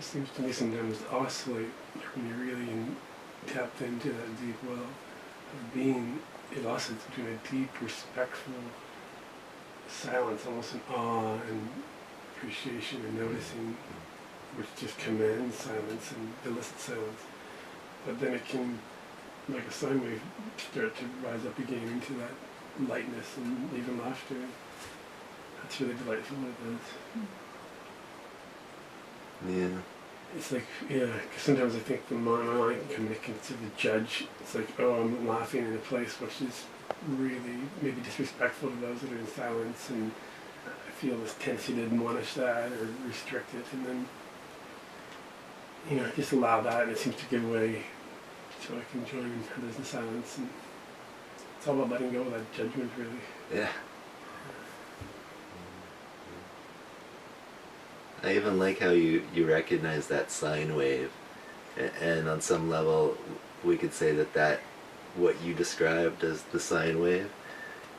It seems to me sometimes oscillate when you're really tapped into that deep well of being. It oscillates between a deep, respectful silence, almost an awe and appreciation and noticing, which just commands silence and elicits silence. But then it can, like a sine wave, start to rise up again into that lightness and even laughter. That's really delightful what it does. Yeah. It's like, yeah, 'cause sometimes I think my mind can make it to the judge. It's like, oh, I'm laughing in a place which is really maybe disrespectful to those that are in silence, and I feel this tendency to admonish that or restrict it, and then, just allow that, and it seems to give way so I can join others in silence, and it's all about letting go of that judgment, really. Yeah. I even like how you recognize that sine wave, and on some level we could say that what you described as the sine wave,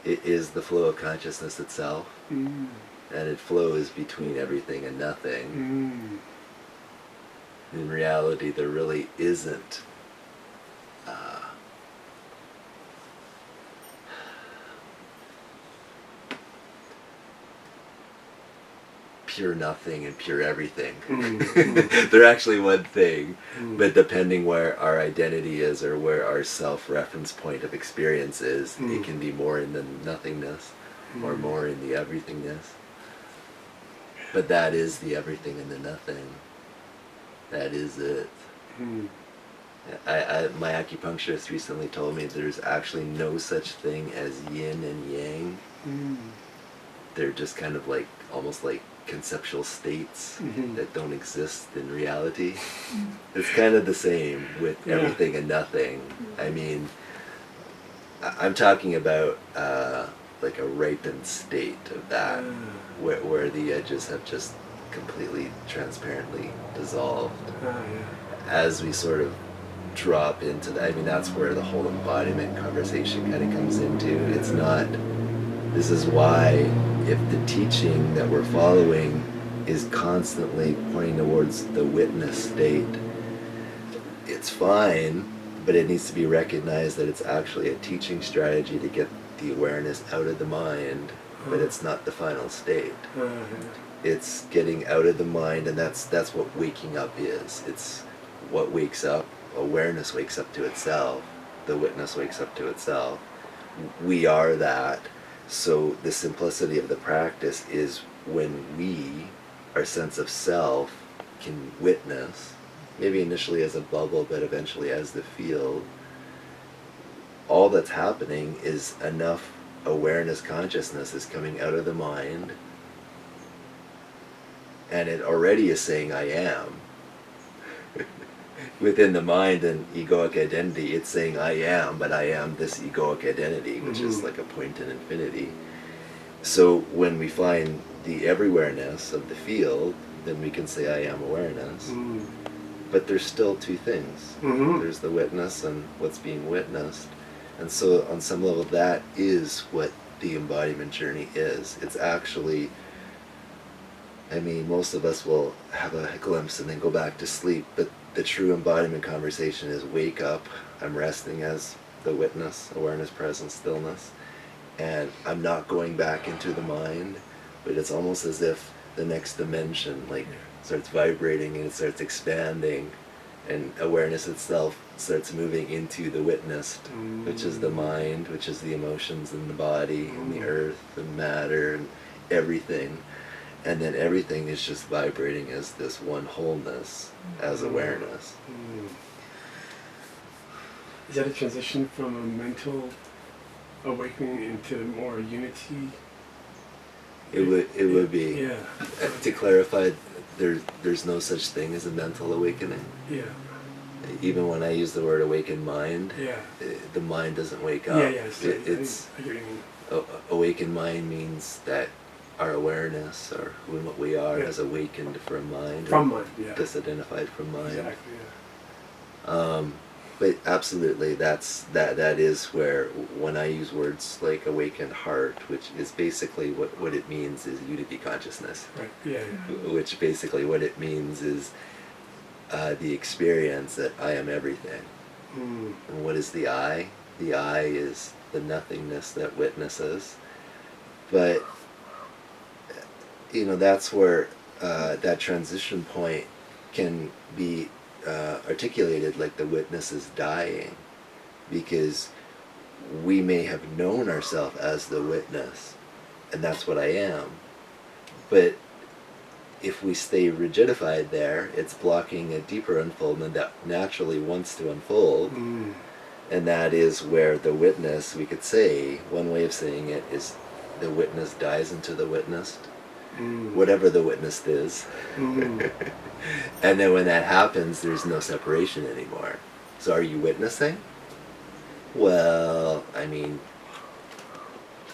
it is the flow of consciousness itself, and it flows between everything and nothing. In reality, there really isn't pure nothing and pure everything. They're actually one thing, but depending where our identity is or where our self-reference point of experience is, it can be more in the nothingness or more in the everythingness. But that is the everything and the nothing. That is it. My acupuncturist recently told me there's actually no such thing as yin and yang. They're just kind of like, almost like conceptual states that don't exist in reality. It's kind of the same with everything and nothing. I mean, I'm talking about like a ripened state of that, where the edges have just completely transparently dissolved. As we sort of drop into that, I mean, that's where the whole embodiment conversation kind of comes into. It's not, this is why if the teaching that we're following is constantly pointing towards the witness state, it's fine, but it needs to be recognized that it's actually a teaching strategy to get the awareness out of the mind, but it's not the final state. It's getting out of the mind, and that's what waking up is. It's what wakes up. Awareness wakes up to itself. The witness wakes up to itself. We are that. So the simplicity of the practice is when we, our sense of self, can witness, maybe initially as a bubble, but eventually as the field, all that's happening is enough awareness, consciousness is coming out of the mind, and it already is saying, I am. Within the mind and egoic identity, it's saying I am, but I am this egoic identity, which is like a point in infinity. So when we find the everywhereness of the field, then we can say I am awareness. But there's still two things. There's the witness and what's being witnessed. And so on some level, that is what the embodiment journey is. It's actually, I mean, most of us will have a glimpse and then go back to sleep, but the true embodiment conversation is wake up, I'm resting as the witness, awareness, presence, stillness, and I'm not going back into the mind, but it's almost as if the next dimension like starts vibrating and it starts expanding, and awareness itself starts moving into the witnessed, which is the mind, which is the emotions and the body and the earth and matter and everything. And then everything is just vibrating as this one wholeness, as awareness. Is that a transition from a mental awakening into more unity? It would be. Yeah. To clarify, there's no such thing as a mental awakening. Yeah. Even when I use the word awakened mind, the mind doesn't wake up. I get what you mean. Awakened mind means that our awareness, or what we are, has awakened from mind. From mind, disidentified from mind. Exactly, But absolutely, that is where, when I use words like awakened heart, which is basically what it means is unity consciousness. Right. Yeah. Which basically what it means is the experience that I am everything. Mm. And what is the I? The I is the nothingness that witnesses. But, that's where that transition point can be articulated like the witness is dying. Because we may have known ourselves as the witness, and that's what I am. But if we stay rigidified there, it's blocking a deeper unfoldment that naturally wants to unfold. Mm. And that is where the witness, we could say, one way of saying it is the witness dies into the witnessed, whatever the witnessed is. Mm. And then when that happens, there's no separation anymore. So are you witnessing? Well, I mean,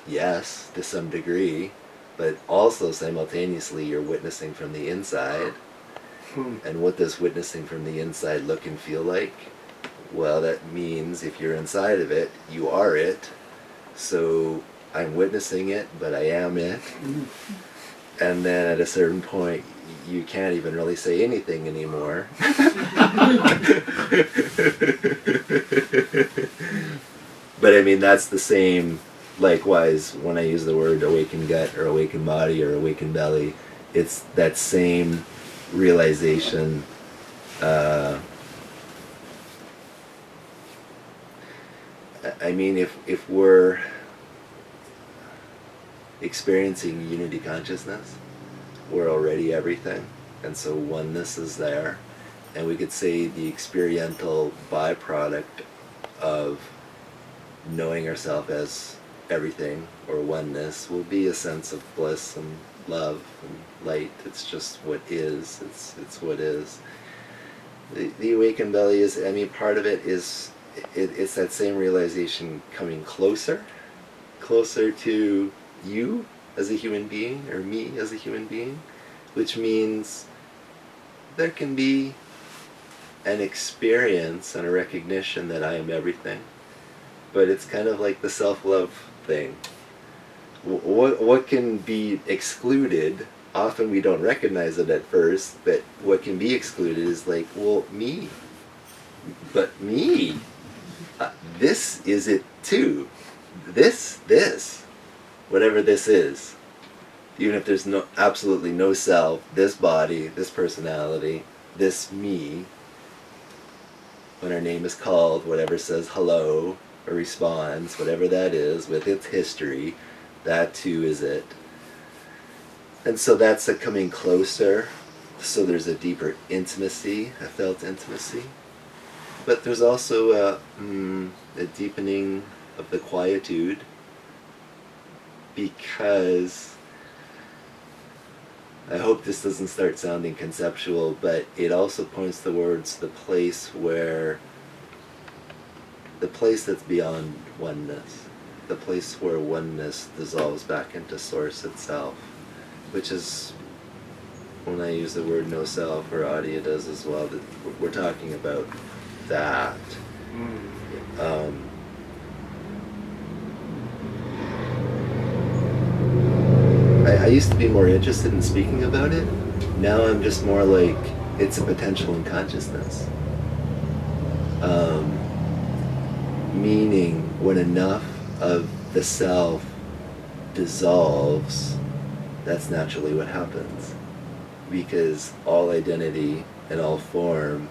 yes, to some degree, but also simultaneously you're witnessing from the inside. And what does witnessing from the inside look and feel like? Well, that means if you're inside of it, you are it. So I'm witnessing it, but I am it. And then at a certain point, you can't even really say anything anymore. But I mean, that's the same, likewise, when I use the word awakened gut or awakened body or awakened belly, it's that same realization. I mean, if we're experiencing unity consciousness, we're already everything, and so oneness is there. And we could say the experiential byproduct of knowing ourselves as everything or oneness will be a sense of bliss and love and light. It's just what is. It's what is. The awakened belly is, I mean, part of it is, it's that same realization coming closer to you as a human being, or me as a human being, which means there can be an experience and a recognition that I am everything. But it's kind of like the self-love thing. What can be excluded, often we don't recognize it at first, but what can be excluded is like, well, me. But me. This is it too. This. Whatever this is. Even if there's absolutely no self, this body, this personality, this me, when our name is called, whatever says hello, or responds, whatever that is, with its history, that too is it. And so that's a coming closer, so there's a deeper intimacy, a felt intimacy. But there's also a deepening of the quietude, because I hope this doesn't start sounding conceptual, but it also points towards the place that's beyond oneness, the place where oneness dissolves back into source itself, which is, when I use the word no self, or Adia does as well, that we're talking about that. I used to be more interested in speaking about it. Now I'm just more like, it's a potential in consciousness. Meaning, when enough of the self dissolves, that's naturally what happens. Because all identity and all form,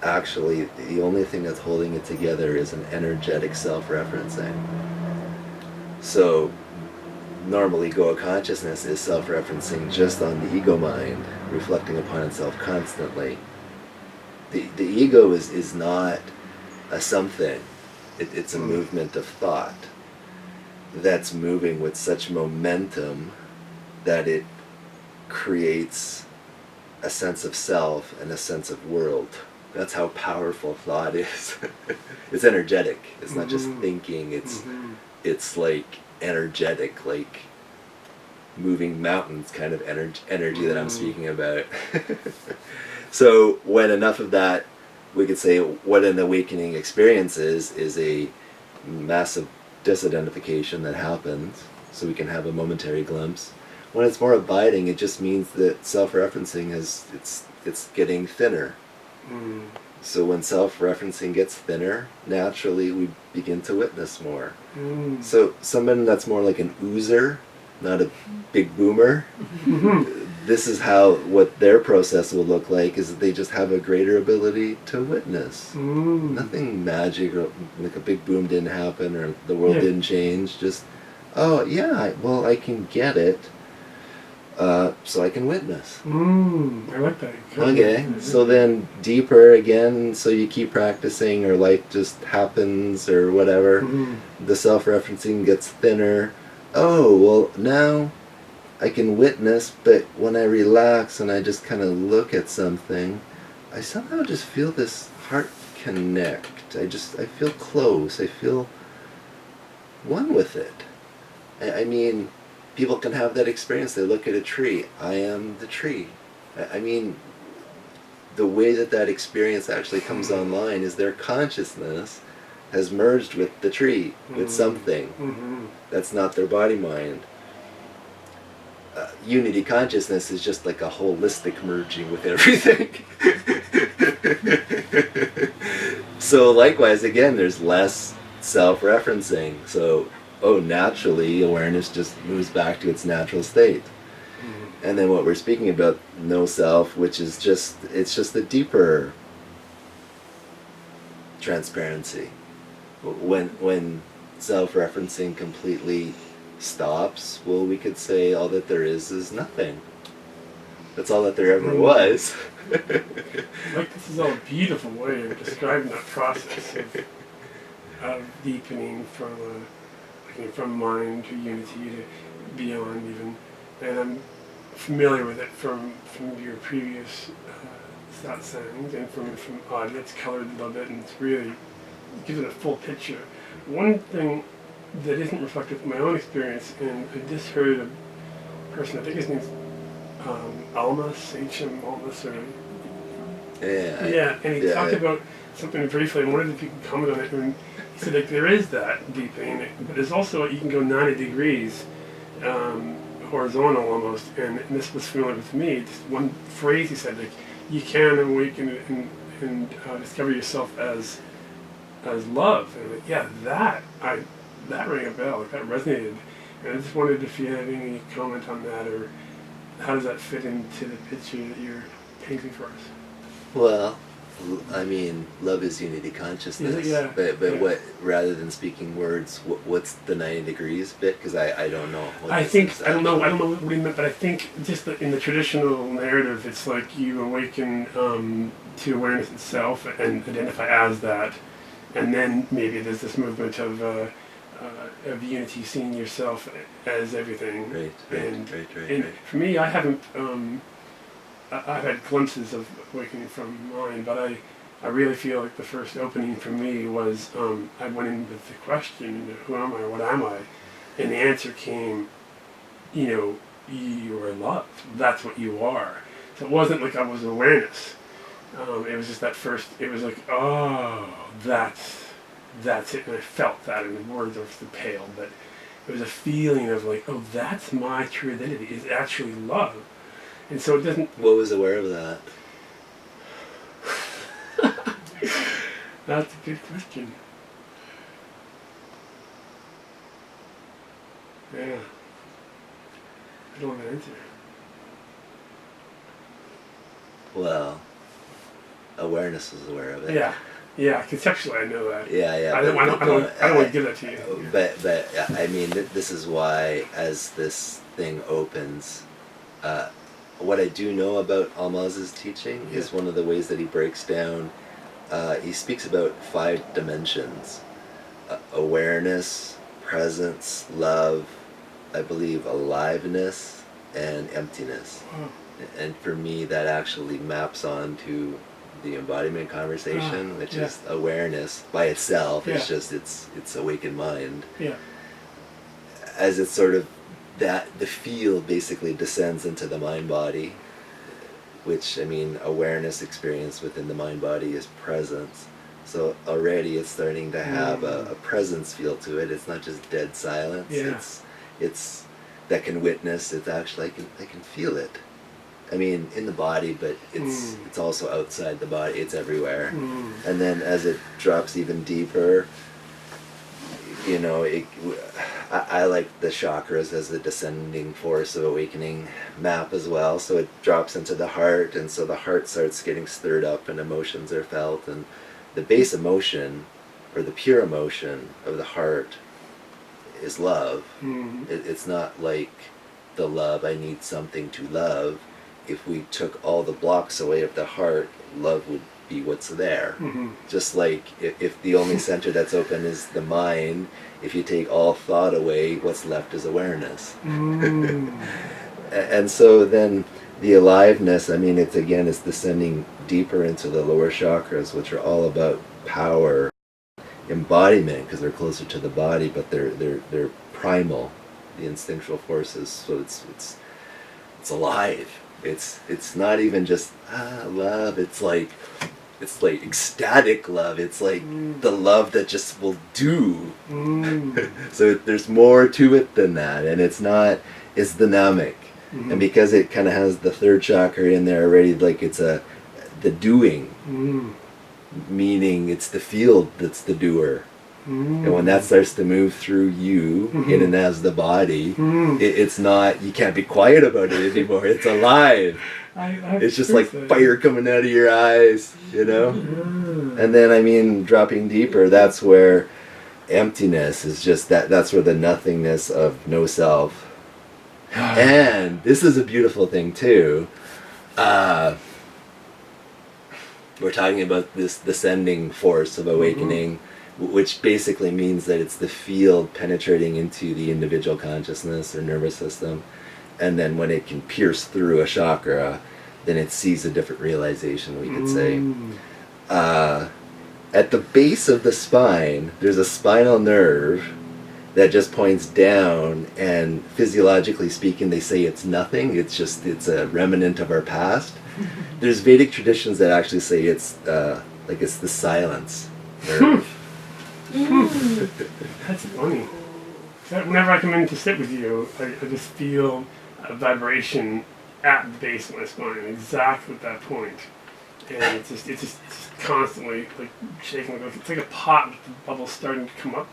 actually, the only thing that's holding it together is an energetic self-referencing. So, normally Goa consciousness is self-referencing just on the ego mind, reflecting upon itself constantly. The ego is not a something. It's a movement of thought that's moving with such momentum that it creates a sense of self and a sense of world. That's how powerful thought is. It's energetic. It's not just thinking. It's like energetic, like moving mountains kind of energy that I'm speaking about. So when enough of that, we could say what an awakening experience is a massive disidentification that happens, so we can have a momentary glimpse. When it's more abiding, it just means that self-referencing it's getting thinner. Mm. So when self-referencing gets thinner, naturally we begin to witness more. Mm. So someone that's more like an oozer, not a big boomer, this is how what their process will look like, is that they just have a greater ability to witness. Mm. Nothing magic, or like a big boom didn't happen or the world Yeah. didn't change. Just, oh yeah, well I can get it, so I can witness. I like that. Okay, so then deeper again, so you keep practicing, or life just happens or whatever. The self-referencing gets thinner. Oh, well now I can witness, but when I relax and I just kind of look at something, I somehow just feel this heart connect. I feel close. I feel one with it. I mean, people can have that experience. They look at a tree. I am the tree. I mean, the way that experience actually comes online is their consciousness has merged with the tree, with something. That's not their body mind. Unity consciousness is just like a holistic merging with everything. So likewise, again, there's less self-referencing. So, naturally, awareness just moves back to its natural state. And then what we're speaking about, no self, which is it's just a deeper transparency. When self-referencing completely stops, well, we could say all that there is nothing. That's all that there ever was. Like, this is all a beautiful way of describing that process of deepening from mind to unity to beyond even. And I'm familiar with it from your previous satsangs and from audio. It's colored a little bit, and it's really gives it a full picture. One thing that isn't reflective of my own experience, and I just heard a person, I think his name's Almas, H.M. Almas, or and he talked about something briefly. I wondered if you could comment on it. And he said, like, there is that deepening, but there's also, you can go 90 degrees horizontal almost, and this was familiar with me. Just one phrase he said, like, you can awaken and discover yourself as love. And like, yeah, that rang a bell, like, that resonated. And I just wondered if you had any comment on that, or how does that fit into the picture that you're painting for us? Well, I mean, love is unity consciousness. Yeah. But what, rather than speaking words, what's the 90 degrees bit? Because I don't know. I don't know what he meant, but I think just in the traditional narrative, it's like you awaken to awareness itself and identify as that, and then maybe there's this movement of unity, seeing yourself as everything. Right. For me, I haven't. I've had glimpses of awakening from mine, but I really feel like the first opening for me was I went in with the question, who am I, what am I? And the answer came, you are love. That's what you are. So it wasn't like I was awareness. It was just that first, it was like, oh, that's it. And I felt that, and the words were pale, but it was a feeling of like, oh, that's my true identity, is actually love. And so it doesn't... What was aware of that? That's a good question. Yeah. I don't have an answer. Well, awareness is aware of it. Yeah, conceptually I know that. Yeah. I don't want to give that to you. But I mean, this is why, as this thing opens, what I do know about Almaz's teaching is one of the ways that he breaks down. He speaks about 5 dimensions: awareness, presence, love, I believe aliveness, and emptiness. Wow. And for me, that actually maps onto the embodiment conversation, which is awareness by itself. It's just it's awakened mind. Yeah. As it's sort of that the field basically descends into the mind body, which, I mean, awareness experience within the mind body is presence. So already it's starting to have a presence feel to it. It's not just dead silence. Yeah. It's that can witness. It's actually I can feel it. I mean, in the body, but it's also outside the body. It's everywhere. And then as it drops even deeper, you know, I like the chakras as the descending force of awakening map as well. So it drops into the heart, and so the heart starts getting stirred up, and emotions are felt. And the base emotion, or the pure emotion of the heart, is love. It's not like the love, I need something to love. If we took all the blocks away of the heart, love would be what's there. Just like if the only center that's open is the mind, if you take all thought away, what's left is awareness. And so then the aliveness, I mean, it's descending deeper into the lower chakras, which are all about power, embodiment, because they're closer to the body, but they're primal, the instinctual forces. So it's alive. It's not even just love. It's like ecstatic love. It's like the love that just will do. So there's more to it than that, and it's dynamic. And because it kind of has the third chakra in there already, like it's the doing, meaning it's the field that's the doer. And when that starts to move through you, in and as the body, it's not, you can't be quiet about it anymore. It's alive. It's just like fire coming out of your eyes, you know? And then, I mean, dropping deeper, that's where emptiness is just that's where the nothingness of no self. And this is a beautiful thing too. We're talking about this descending force of awakening, which basically means that it's the field penetrating into the individual consciousness or nervous system, and then when it can pierce through a chakra, then it sees a different realization, we could say. At the base of the spine, there's a spinal nerve that just points down, and physiologically speaking, they say it's nothing, it's a remnant of our past. There's Vedic traditions that actually say it's it's the silence nerve. That's funny. Whenever I come in to sit with you, I just feel a vibration at the base of my spine, exactly at that point. And it's just constantly like shaking. It's like a pot with the bubbles starting to come up.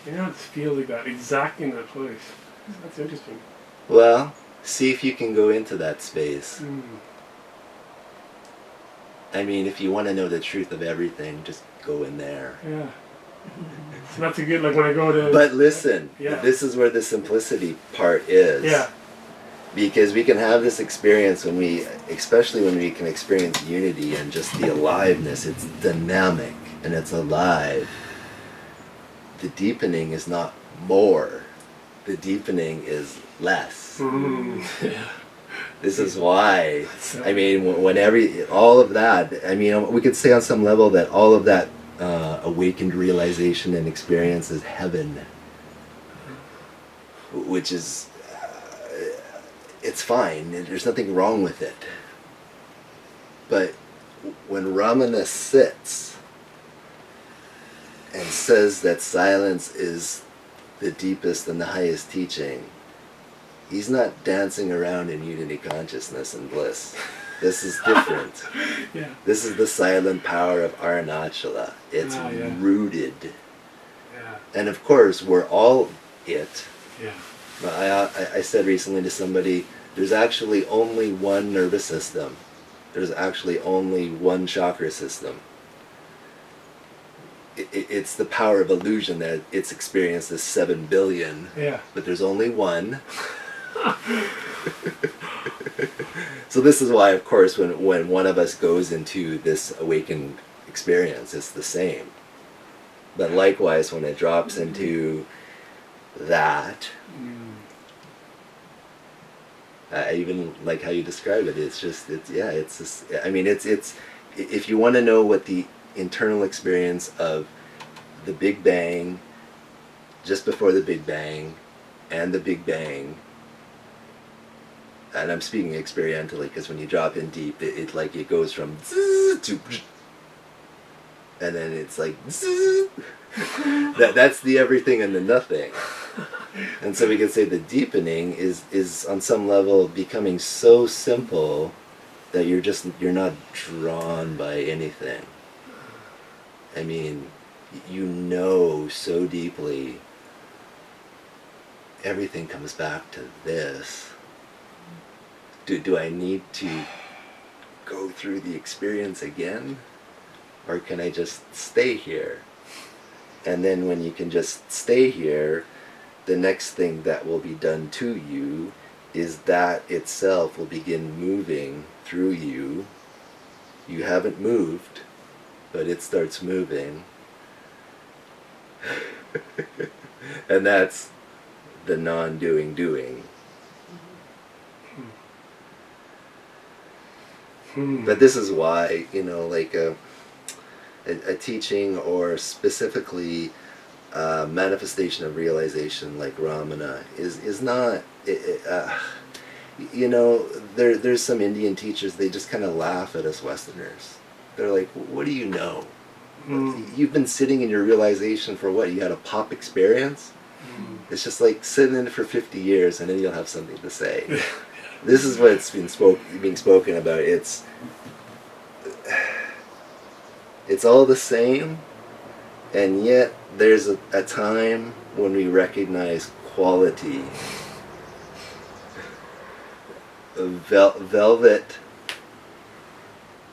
You know, it feels like that, exactly in that place. That's interesting. Well, see if you can go into that space. I mean, if you want to know the truth of everything, just go in there. Yeah. So that's a good, like when I go to... But listen, this is where the simplicity part is. Yeah. Because we can have this experience especially when we can experience unity and just the aliveness. It's dynamic and it's alive. The deepening is not more. The deepening is less. This is why, I mean, all of that, I mean, we could say on some level that all of that awakened realization and experience is heaven, which is, it's fine, there's nothing wrong with it. But when Ramana sits and says that silence is the deepest and the highest teaching, he's not dancing around in unity consciousness and bliss. This is different. This is the silent power of Arunachala. It's rooted. And of course, we're all it. I said recently to somebody, there's actually only one nervous system. There's actually only one chakra system. It's the power of illusion that it's experienced as 7 billion. But there's only one. So this is why, of course, when one of us goes into this awakened experience, it's the same. But likewise, when it drops into that, I even like how you describe it. It's just, I mean, it's if you want to know what the internal experience of the Big Bang, just before the Big Bang, and the Big Bang, and I'm speaking experientially because when you drop in deep, it goes from zzz to, and then it's like zzz. That's the everything and the nothing. And so we could say the deepening is on some level becoming so simple that you're not drawn by anything. I mean, you know so deeply everything comes back to this. Do I need to go through the experience again? Or can I just stay here? And then when you can just stay here, the next thing that will be done to you is that itself will begin moving through you. You haven't moved, but it starts moving. And that's the non-doing doing. But this is why, like a teaching, or specifically manifestation of realization like Ramana is not, there's some Indian teachers, they just kind of laugh at us Westerners. They're like, what do you know? You've been sitting in your realization for what? You had a pop experience? It's just like sitting in it for 50 years and then you'll have something to say. This is what's being spoken about. It's all the same, and yet there's a time when we recognize quality. Velvet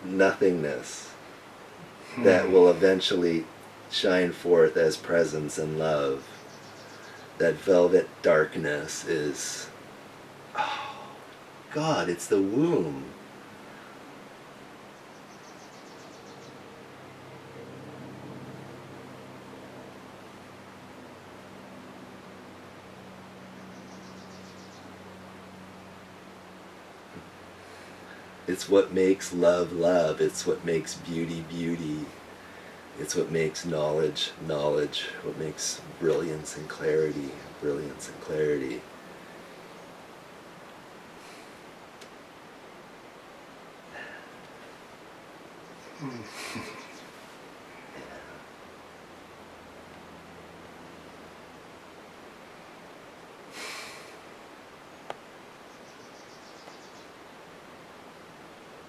nothingness that will eventually shine forth as presence and love. That velvet darkness is, oh God, it's the womb. It's what makes love love. It's what makes beauty beauty. It's what makes knowledge knowledge. What makes brilliance and clarity brilliance and clarity.